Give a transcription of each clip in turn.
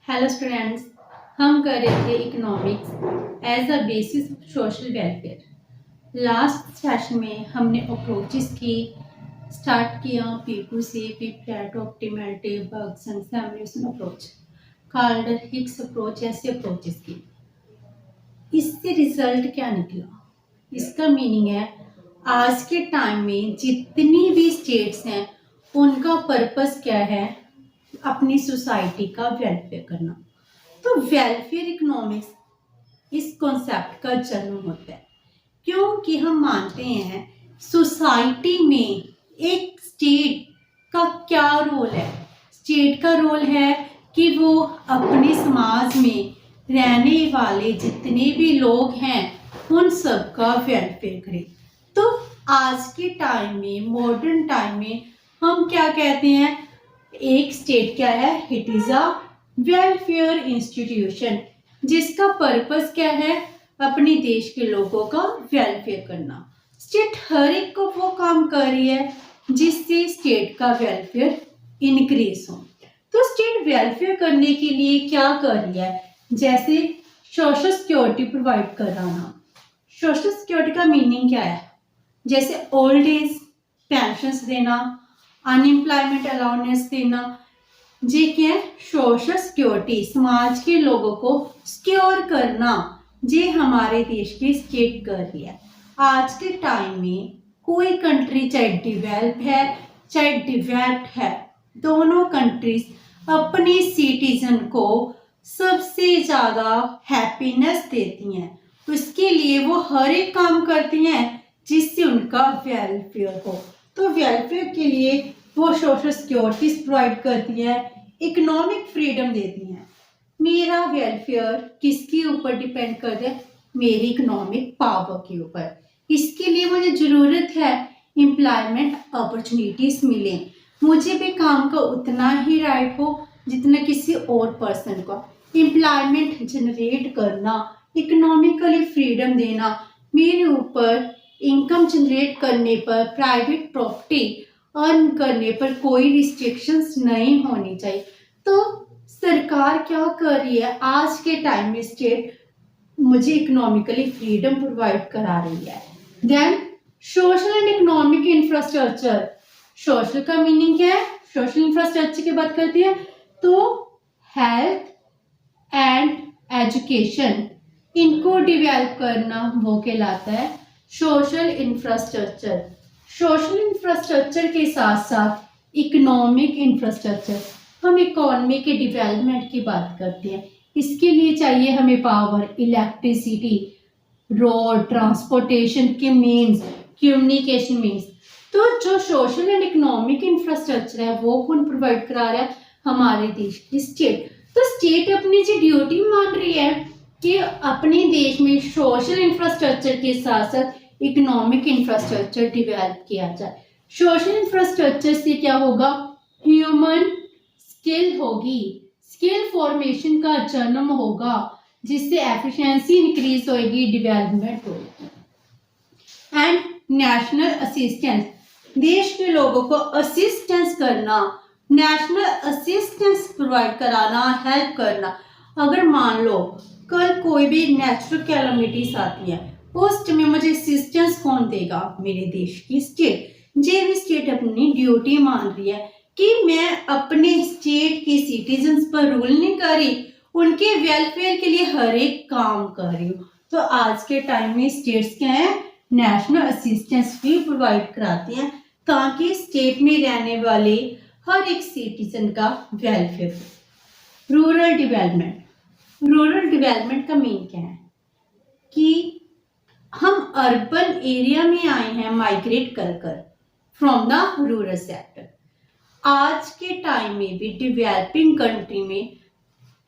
Hello students, हम कर रहे थे economics as a basis of social welfare. Last session में हमने अप्रोचेस की स्टार्ट किया पीपू से पिपैट ऑप्टिमेटिव बग्स and Samuelson approach, Kaldor Hicks approach, ऐसे अप्रोचेस की। इससे रिजल्ट क्या निकला? इसका मीनिंग है आज के टाइम में जितनी भी स्टेट्स हैं उनका पर्पस क्या है? अपनी सोसाइटी का वेलफेयर करना। तो वेलफेयर इकोनॉमिक्स इस कॉन्सेप्ट का जन्म होता है क्योंकि हम मानते हैं सोसाइटी में एक स्टेट का क्या रोल है। स्टेट का रोल है कि वो अपने समाज में रहने वाले जितने भी लोग हैं उन सब का वेलफेयर करे। तो आज के टाइम में, मॉडर्न टाइम में, हम क्या कहते हैं? एक स्टेट क्या है? It is a welfare institution, जिसका पर्पस क्या है? अपने देश के लोगों का वेलफेयर करना। स्टेट हर एक को वो काम कर रही है जिससे स्टेट का वेलफेयर इंक्रीज हो। तो स्टेट वेलफेयर करने के लिए क्या कर रही है? जैसे सोशल सिक्योरिटी प्रोवाइड कराना। सोशल सिक्योरिटी का मीनिंग क्या है? जैसे ओल्ड एज पेंशन देना, अनएम्प्लॉयमेंट अलाउंस देना, जी क्या है? सोशल सिक्योरिटी, समाज के लोगों को सिक्योर करना, जे हमारे देश की स्टेट कर रही है। आज के टाइम में कोई कंट्री चाहे डेवलप है चाहे डेवलप्ड है, दोनों कंट्रीज अपने सिटीजन को सबसे ज्यादा हैप्पीनेस देती हैं। उसके लिए वो हर एक काम करती हैं जिससे उनका वेलफेयर हो। तो वेलफेयर के लिए वो सोशल सिक्योरिटी प्रोवाइड करती है, इकोनॉमिक फ्रीडम देती हैं। मेरा वेलफेयर किसके ऊपर डिपेंड करता है? मेरी इकोनॉमिक पावर के ऊपर। इसके लिए मुझे जरूरत है एम्प्लॉयमेंट अपॉर्चुनिटीज मिले, मुझे भी काम का उतना ही राइट हो जितना किसी और पर्सन को। एम्प्लॉयमेंट जनरेट करना, इकोनॉमिकली फ्रीडम देना, मेरे ऊपर इनकम जनरेट करने पर, प्राइवेट प्रॉपर्टी अर्न करने पर कोई रिस्ट्रिक्शंस नहीं होनी चाहिए। तो सरकार क्या कर रही है? आज के टाइम में स्टेट मुझे इकोनॉमिकली फ्रीडम प्रोवाइड करा रही है। Then social and economic infrastructure. Social का मीनिंग क्या है? सोशल इंफ्रास्ट्रक्चर की बात करती है तो हेल्थ एंड एजुकेशन, इनको डेवलप करना वो कहलाता है सोशल इंफ्रास्ट्रक्चर। सोशल इंफ्रास्ट्रक्चर के साथ साथ इकोनॉमिक इंफ्रास्ट्रक्चर, हम इकोनॉमी के डेवलपमेंट की बात करते हैं। इसके लिए चाहिए हमें पावर, इलेक्ट्रिसिटी, रोड, ट्रांसपोर्टेशन के मीन्स, कम्युनिकेशन मीन्स। तो जो सोशल एंड इकोनॉमिक इंफ्रास्ट्रक्चर है वो कौन प्रोवाइड करा रहा है? हमारे देश की स्टेट। तो स्टेट अपनी जो ड्यूटी मान रही है कि अपने देश में सोशल इंफ्रास्ट्रक्चर के साथ साथ इकोनॉमिक इंफ्रास्ट्रक्चर डेवलप किया जाए। सोशल इंफ्रास्ट्रक्चर से क्या होगा? ह्यूमन स्किल होगी, स्किल फॉर्मेशन का जन्म होगा, जिससे एफिशिएंसी इंक्रीज होगी, डेवलपमेंट होगी। एंड नेशनल असिस्टेंस, देश के लोगों को असिस्टेंस करना, नेशनल असिस्टेंस प्रोवाइड कराना, हेल्प करना। अगर मान लो कल कोई भी नेचुरल कैलामिटीज आती है, उस टाइम मुझे असिस्टेंस कौन देगा? मेरे देश की स्टेट। जे भी स्टेट अपनी ड्यूटी मान रही है कि मैं अपने स्टेट के सिटीजन्स पर रूल नहीं कर रही, उनके वेलफेयर के लिए हर एक काम कर रही हूँ। तो आज के टाइम में स्टेट्स क्या है? नेशनल असिस्टेंस भी प्रोवाइड कराते हैं ताकि स्टेट में रहने वाले हर एक सिटीजन का वेलफेयर हो। रूरल डेवलपमेंट, रूरल डेवलपमेंट का मीन क्या है? कि हम अर्बन एरिया में आए हैं माइग्रेट कर फ्रॉम द रूरल सेक्टर। आज के टाइम में भी डेवलपिंग कंट्री में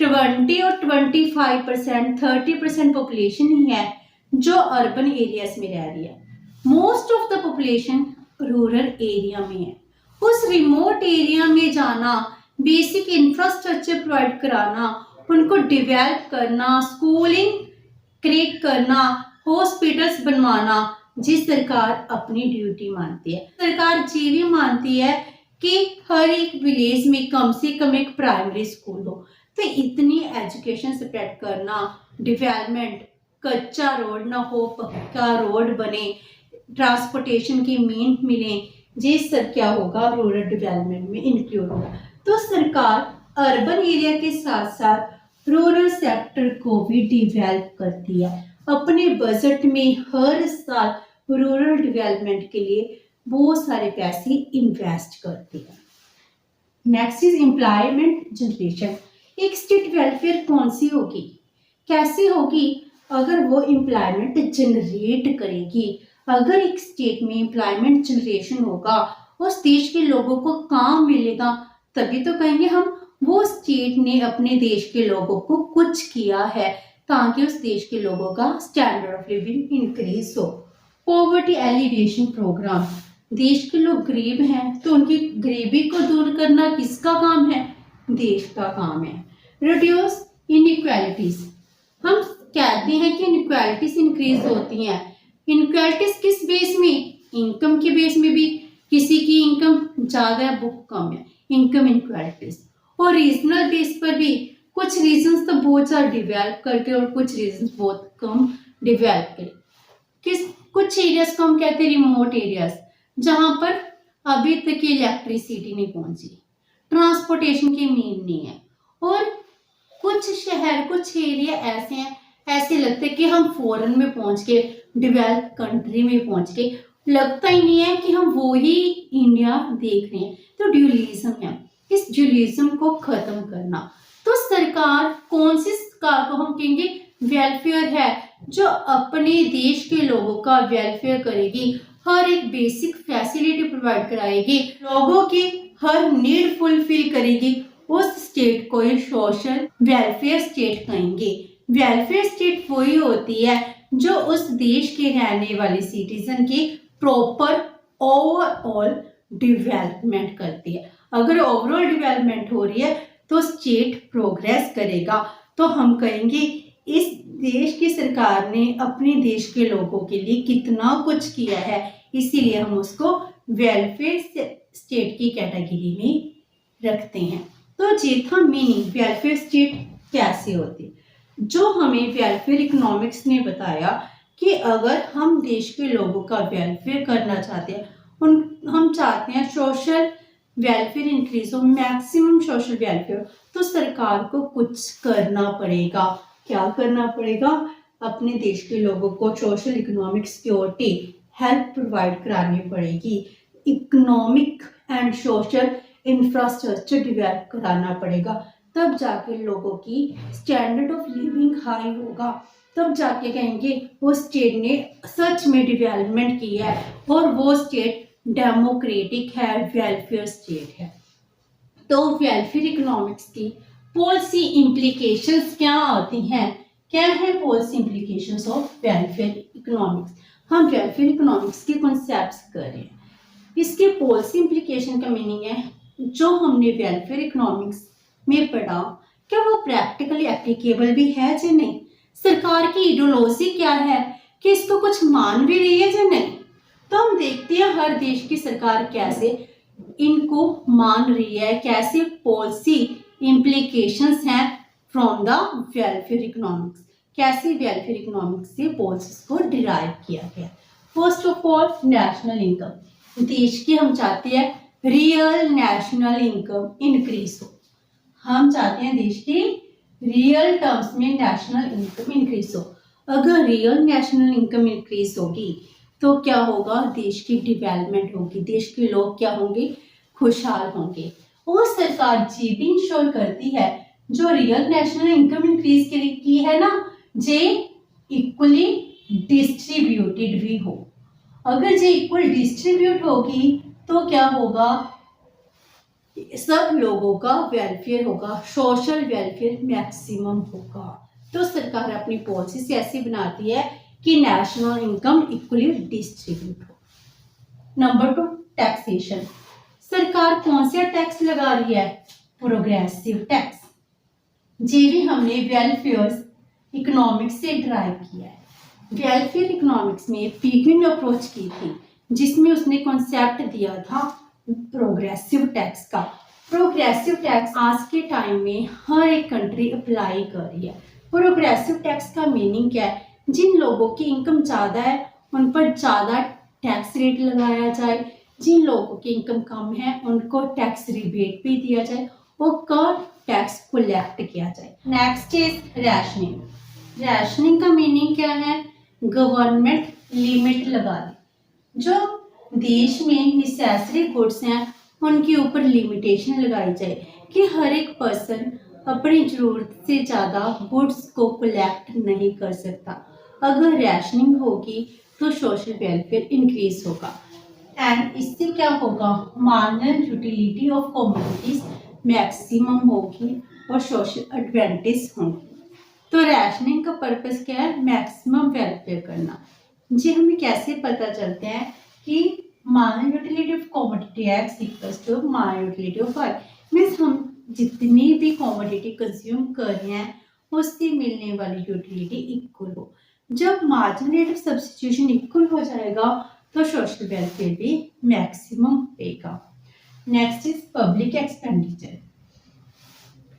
20 और 25%, 30% पॉपुलेशन ही है जो अर्बन एरियाज में रह रही है। Most of the population rural area में है। उस रिमोट एरिया में जाना, बेसिक इंफ्रास्ट्रक्चर प्रोवाइड कराना, उनको डेवलप करना, स्कूलिंग क्रिएट करना, हॉस्पिटल्स बनवाना, जिस सरकार अपनी ड्यूटी मानती है। सरकार ये भी मानती है कि हर एक विलेज में कम से कम एक प्राइमरी स्कूल हो। तो इतनी एजुकेशन स्प्रेड करना, डेवलपमेंट, कच्चा रोड ना हो पक्का रोड बने, ट्रांसपोर्टेशन की मीन मिले, ये सब क्या होगा, रूरल डेवलपमेंट में इंक्लूड होगा। तो सरकार अर्बन एरिया के साथ साथ रूरल सेक्टर को भी डेवलप करती है। अपने बजट में हर साल रूरल डेवलपमेंट के लिए बहुत सारे पैसे इन्वेस्ट करती है। Next is employment generation. एक स्टेट वेलफेयर कौन सी होगी, कैसी होगी, अगर वो एम्प्लॉयमेंट जनरेट करेगी। अगर एक स्टेट में एम्प्लॉयमेंट जनरेशन होगा, उस देश के लोगों को काम मिलेगा, तभी तो कहेंगे हम वो स्टेट ने अपने देश के लोगों को कुछ किया है, ताकि उस देश के लोगों का स्टैंडर्ड ऑफ लिविंग इंक्रीज हो। पॉवर्टी एलिवेशन प्रोग्राम, देश के लोग गरीब हैं तो उनकी गरीबी को दूर करना किसका काम है, देश का काम है। रिड्यूस इनइक्वालिटीज, हम कहते हैं कि इनइक्वालिटीज इंक्रीज होती हैं। इनइक्वालिटीज किस बेस में, इनकम के बेस में भी, किसी की इनकम ज्यादा है बुक कम है, इनकम इनइक्वालिटीज। और रीजनल बेस पर भी कुछ रीजन्स तो बहुत ज्यादा डेवलप करके और कुछ रीजन्स बहुत कम डेवलप करके। कुछ एरियाज को हम कहते हैं रिमोट एरियाज, जहां पर अभी तक इलेक्ट्रिसिटी नहीं पहुंची, ट्रांसपोर्टेशन की मीन नहीं है। और कुछ शहर, कुछ एरिया ऐसे हैं, ऐसे लगते हैं कि हम फॉरेन में पहुंच के, डेवलप कंट्री में पहुंच के, लगता ही नहीं है कि हम वो ही इंडिया देख रहे हैं। तो ड्यूलिज्म है, इस ड्यूलिज्म को खत्म करना। तो सरकार कौन सी सरकार को हम कहेंगे वेलफेयर है, जो अपने देश के लोगों का वेलफेयर करेगी, हर एक बेसिक फैसिलिटी प्रोवाइड कराएगी, लोगों की हर नीड फुलफिल करेगी, उस स्टेट को ही सोशल वेलफेयर स्टेट कहेंगे। वेलफेयर स्टेट वही होती है जो उस देश के रहने वाले सिटीजन की प्रॉपर ओवरऑल डेवलपमेंट करती है। अगर ओवरऑल डेवलपमेंट हो रही है तो स्टेट प्रोग्रेस करेगा। तो हम कहेंगे इस देश की सरकार ने अपने देश के लोगों के लिए कितना कुछ किया है, इसीलिए हम उसको वेलफेयर स्टेट की कैटेगरी में रखते हैं। तो ये था मीनिंग वेलफेयर स्टेट कैसे होती, जो हमें वेलफेयर इकोनॉमिक्स ने बताया कि अगर हम देश के लोगों का वेलफेयर करना चाहते हैं, हम चाहते हैं सोशल वेलफेयर इंक्रीज हो, मैक्सिमम सोशल वेलफेयर, तो सरकार को कुछ करना पड़ेगा। क्या करना पड़ेगा, अपने देश के लोगों को social economic security help provide करानी पड़ेगी, economic and social infrastructure develop कराना पड़ेगा, तब जाके लोगों की स्टैंडर्ड ऑफ लिविंग हाई होगा, तब जाके कहेंगे वो स्टेट ने सच में डेवलपमेंट की है और वो स्टेट डेमोक्रेटिक है, वेलफेयर स्टेट है। तो वेलफेयर इकोनॉमिक्स की पॉलिसी इम्प्लीकेशंस क्या होती हैं, क्या है policy implications of welfare economics. हम वेलफेयर इकोनॉमिक्स के कॉन्सेप्ट्स कर रहे हैं, इसके पॉलिसी इम्प्लीकेशन का मीनिंग है जो हमने वेलफेयर इकोनॉमिक्स में पढ़ा, क्या वो प्रैक्टिकली एप्लीकेबल भी है या नहीं, सरकार की आइडियोलॉजी क्या है कि इसको कुछ मान भी रही है या नहीं। तो हम देखते हैं हर देश की सरकार कैसे इनको मान रही है, कैसे पॉलिसी इम्प्लीकेशंस हैं फ्रॉम द वेलफेयर इकोनॉमिक्स, कैसे वेलफेयर इकोनॉमिक्स से पॉलिसीज को डिराइव किया गया। First of all national income, देश की हम चाहते हैं रियल नेशनल इनकम इंक्रीज हो, हम चाहते हैं देश की रियल टर्म्स में नेशनल इनकम इंक्रीज हो। अगर रियल नेशनल इनकम इंक्रीज होगी तो क्या होगा, देश की डेवलपमेंट होगी, देश के लोग क्या होंगे, खुशहाल होंगे। और सरकार जी भी इंश्योर करती है जो रियल नेशनल इनकम इंक्रीज के लिए की है ना, जे इक्वली डिस्ट्रीब्यूटेड भी हो। अगर जे इक्वल डिस्ट्रीब्यूट होगी तो क्या होगा, सब लोगों का वेलफेयर होगा, सोशल वेलफेयर मैक्सिमम होगा। तो सरकार अपनी पॉलिसी ऐसी बनाती है कि नेशनल इनकम इक्वली डिस्ट्रीब्यूट हो। नंबर 2 टैक्सेशन, सरकार कौन सा टैक्स लगा रही है, प्रोग्रेसिव टैक्स, जी भी हमने वेलफेयर इकोनॉमिक्स से ड्राइव किया है। वेलफेयर इकोनॉमिक्स में पीक्विन अप्रोच की थी, जिसमें उसने कॉन्सेप्ट दिया था प्रोग्रेसिव टैक्स का। प्रोग्रेसिव टैक्स आज के टाइम में हर एक कंट्री अप्लाई कर रही है। प्रोग्रेसिव टैक्स का मीनिंग क्या है? जिन लोगों की इनकम ज़्यादा है उन पर ज़्यादा टैक्स रेट लगाया जाए, जिन लोगों की इनकम कम है उनको टैक्स रिबेट भी दिया जाए और कम टैक्स कलेक्ट किया जाए। Next is rationing. रैशनिंग का मीनिंग क्या है? गवर्नमेंट लिमिट लगा दी। जो देश में नेसेसरी गुड्स हैं उनके ऊपर लिमिटेशन लगाई जाए कि हर एक पर्सन अपनी ज़रूरत से ज़्यादा गुड्स को कलेक्ट नहीं कर सकता। अगर रैशनिंग होगी तो सोशल वेलफेयर इंक्रीज होगा एंड इससे क्या होगा? Marginal utility of communities maximum होगी और सोशल एडवांटेज होंगे। तो रैशनिंग का पर्पस क्या है? मैक्सिमम वेलफेयर करना। जी हमें कैसे पता चलते हैं कि marginal utility of commodity X equals to marginal utility of Y. Means हम जितनी भी कमोडिटी कंज्यूम कर रहे हैं उससे मिलने वाली यूटिलिटी इक्वल हो। जब marginal rate of substitution equal हो जाएगा तो सोशल वेलफेयर भी मैक्सिमम होगा। Next is public expenditure.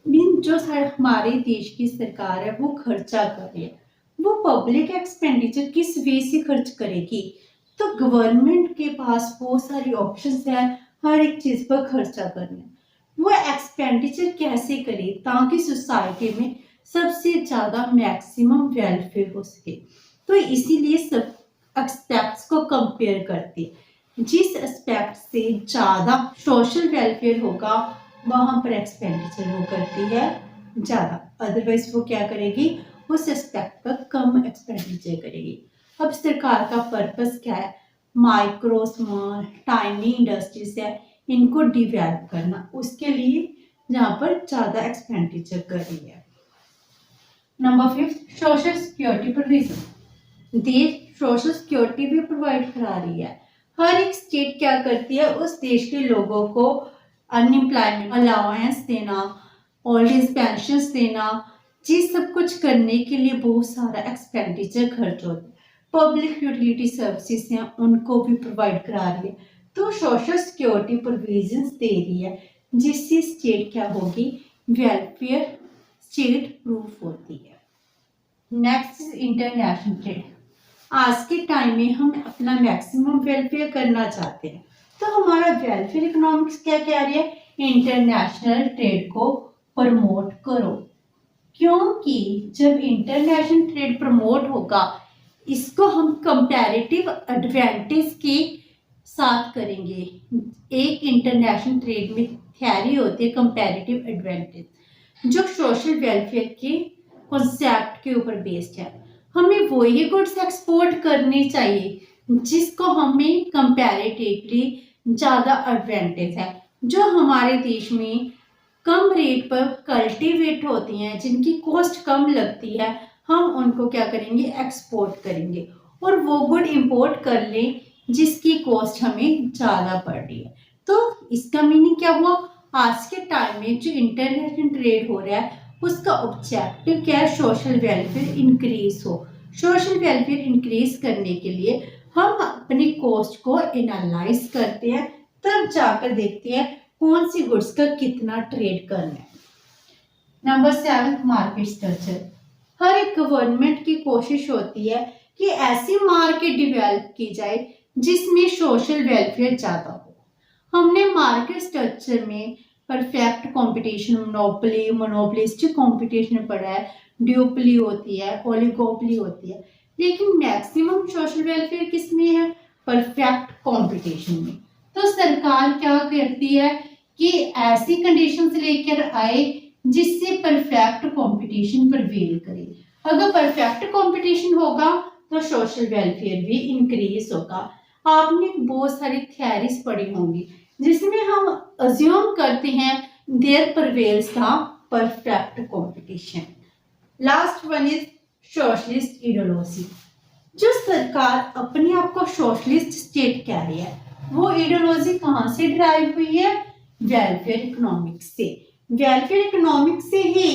Mean जो हमारे देश की सरकार है वो खर्चा कर रही है, वो पब्लिक एक्सपेंडिचर किस वे से खर्च करेगी? तो गवर्नमेंट के पास बहुत सारी ऑप्शंस हैं हर एक चीज पर खर्चा करने। वो एक्सपेंडिचर कैसे करे ताकि सोसाइटी में सबसे ज्यादा मैक्सिमम वेलफेयर हो सके? तो इसीलिए सब एस्पेक्ट्स को कंपेयर करती है। जिस एस्पेक्ट से ज्यादा सोशल वेलफेयर होगा वहां पर एक्सपेंडिचर वो करती है ज्यादा, अदरवाइज वो क्या करेगी? उस एस्पेक्ट पर कम एक्सपेंडिचर करेगी। अब सरकार का पर्पस क्या है? माइक्रो स्मॉल टाइनी इंडस्ट्रीज है इनको डिवेलप करना, उसके लिए जहाँ पर ज्यादा एक्सपेंडिचर कर रही है। Number 5 social security provision. देश सोशल सिक्योरिटी भी प्रोवाइड करा रही है। हर एक स्टेट क्या करती है? उस देश के लोगों को अनएम्प्लॉयमेंट अलाउंस देना, ओल्ड एज पेंशन देना, जी सब कुछ करने के लिए बहुत सारा एक्सपेंडिचर खर्च होता है। पब्लिक यूटिलिटी सर्विसेज हैं उनको भी प्रोवाइड करा रही है। तो सोशल सिक्योरिटी प्रोविजंस दे रही है जिससे स्टेट क्या होगी? वेलफेयर स्टेट प्रूफ होती है। Next is international trade. आज के टाइम में हम अपना मैक्सिमम वेलफेयर करना चाहते हैं तो हमारा वेलफेयर इकोनॉमिक्स क्या कह रही है? इंटरनेशनल ट्रेड को प्रमोट करो, क्योंकि जब इंटरनेशनल ट्रेड प्रमोट होगा इसको हम कंपैरेटिव एडवांटेज के साथ करेंगे। एक इंटरनेशनल ट्रेड में थ्योरी होती है कंपैरेटिव एडवांटेज, जो सोशल वेलफेयर के कॉन्सेप्ट के ऊपर बेस्ड है। हमें वही गुड्स एक्सपोर्ट करनी चाहिए जिसको हमें कंपैरेटिवली ज़्यादा एडवांटेज है, जो हमारे देश में कम रेट पर कल्टीवेट होती हैं, जिनकी कॉस्ट कम लगती है, हम उनको क्या करेंगे? एक्सपोर्ट करेंगे और वो गुड इंपोर्ट कर लें जिसकी कॉस्ट हमें ज़्यादा पड़ रही है। तो इसका मीनिंग क्या हुआ? आज के टाइम में जो इंटरनेशनल ट्रेड हो रहा है उसका ऑब्जेक्टिव क्या है? सोशल वेलफेयर इंक्रीज हो। सोशल वेलफेयर इंक्रीज करने के लिए हम अपनी कॉस्ट को एनालाइज करते हैं, तब जाकर देखते हैं कौन सी गुड्स का कितना ट्रेड करना है। Number 7 market structure. हर एक गवर्नमेंट की कोशिश होती है कि ऐसी मार्केट डेवलप की जाए जिसमें सोशल वेलफेयर ज़्यादा हो। हमने मार्केट स्ट्रक्चर में perfect competition, monopoly, monopolistic competition पढ़ा है, ड्यूपली होती है, ओलिगोपोली होती है, लेकिन मैक्सिमम सोशल वेलफेयर किस में है? परफेक्ट कंपटीशन में। तो सरकार क्या करती है कि ऐसी कंडीशंस लेकर आए जिससे परफेक्ट कंपटीशन प्रिवेल करे। अगर परफेक्ट कंपटीशन होगा तो सोशल वेलफेयर भी इंक्रीज होगा। आपने बहुत सारी थ्योरीज पढ़ी होंगी जिसमें हम अज्यूम करते हैं there prevails the perfect competition. Last one is socialist ideology. जो सरकार अपने आप को सोशलिस्ट स्टेट कह रही है वो आइडियोलॉजी कहाँ से ड्राइव हुई है? वेलफेयर इकोनॉमिक्स से। वेलफेयर इकोनॉमिक्स से ही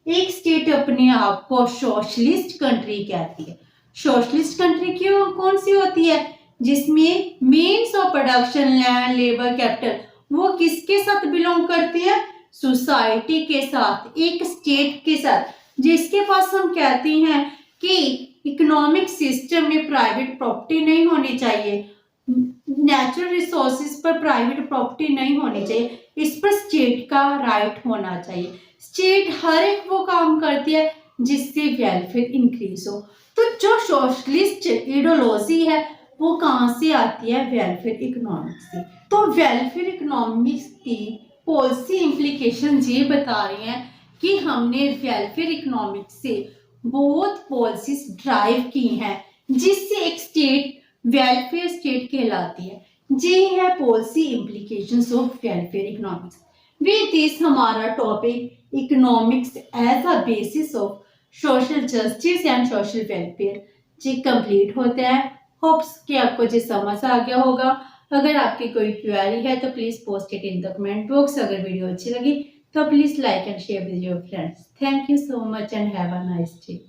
एक स्टेट अपने आप को सोशलिस्ट कंट्री कहती है। सोशलिस्ट कंट्री क्यों कौन सी होती है? जिसमें means of production, land, labour, capital वो किसके साथ बिलोंग करते हैं? सोसाइटी के साथ, एक स्टेट के साथ, जिसके पास हम कहते हैं कि इकोनॉमिक सिस्टम में प्राइवेट प्रॉपर्टी नहीं होनी चाहिए, नेचुरल रिसोर्सेज पर प्राइवेट प्रॉपर्टी नहीं होनी चाहिए, इस पर स्टेट का राइट होना चाहिए। स्टेट हर एक वो काम करती है जिससे वेलफेयर इंक्रीज हो। तो जो सोशलिस्ट आइडियोलॉजी है वो कहाँ से आती है? वेलफेयर इकोनॉमिक्स से। तो वेलफेयर इकोनॉमिक्स की पॉलिसी इम्प्लीकेशन ये बता रही हैं कि हमने वेलफेयर इकोनॉमिक्स से बहुत पॉलिसीज ड्राइव की हैं जिससे एक स्टेट वेलफेयर स्टेट कहलाती है। ये है policy implications of welfare economics. With this हमारा topic economics as a basis of social justice and social welfare जी कंप्लीट होता है। होप्स कि आपको जी समझ आ गया होगा। अगर आपकी कोई क्वेरी है तो please post it in the comment box. अगर वीडियो अच्छी लगी तो please like and share with your friends. Thank you so much and have a nice day.